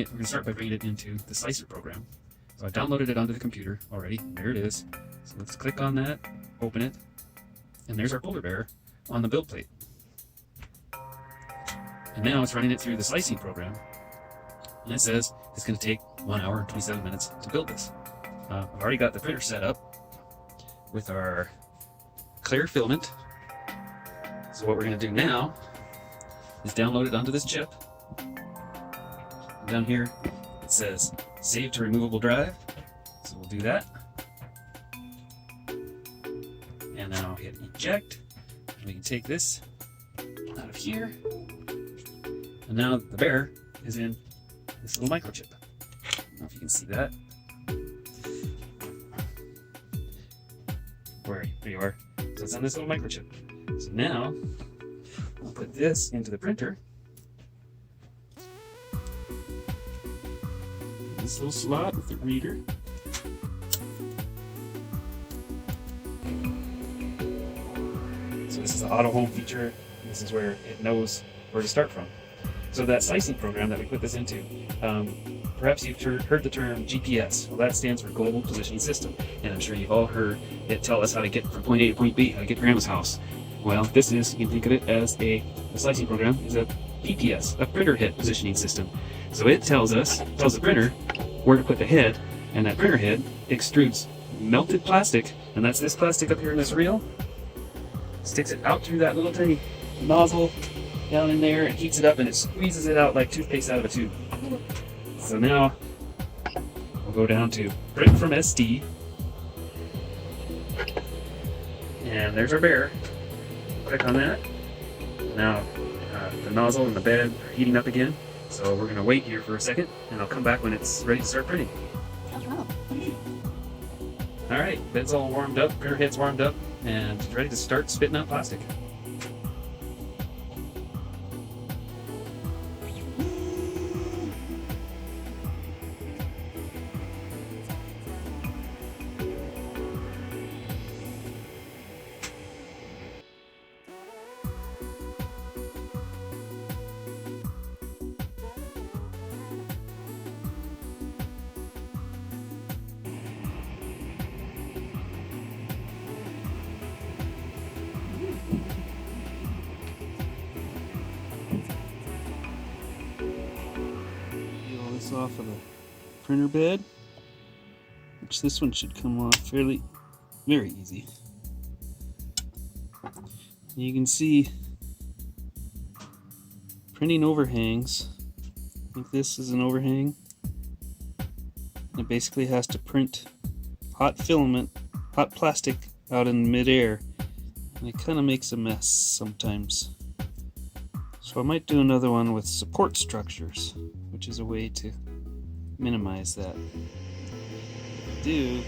we're gonna start by bringing it into the Slicer program. So I downloaded it onto the computer already. There it is. So let's click on that, open it, and there's our polar bear on the build plate. And now it's running it through the slicing program, and it says it's going to take 1 hour and 27 minutes to build this. I've already got the printer set up with our clear filament. So what we're going to do now is download it onto this chip. Down here it says save to removable drive, so we'll do that. And then I'll hit eject, and we can take this out of here. And now the bear is in this little microchip. I don't know if you can see that. There you are. So it's on this little microchip. So now I'll put this into the printer. This little slot with the reader. So this is the auto home feature. This is where it knows where to start from. So that slicing program that we put this into, perhaps you've heard the term GPS. Well, that stands for Global Positioning System. And I'm sure you've all heard it tell us how to get from point A to point B, how to get to Grandma's house. Well, this is, you can think of it as the slicing program is a PPS, a printer head positioning system. So it tells the printer where to put the head, and that printer head extrudes melted plastic, and that's this plastic up here in this reel, sticks it out through that little tiny nozzle down in there and heats it up, and it squeezes it out like toothpaste out of a tube. So now we'll go down to print from SD, and there's our bear. Click on that. Now the nozzle and the bed are heating up again, so we're going to wait here for a second, and I'll come back when it's ready to start printing. Alright, bed's all warmed up, printer head's warmed up, and it's ready to start spitting out plastic. Off of the printer bed, which this one should come off very easy. You can see printing overhangs. I think this is an overhang. It basically has to print hot plastic out in midair, and it kind of makes a mess sometimes. So I might do another one with support structures, which is a way to minimize that. If I do,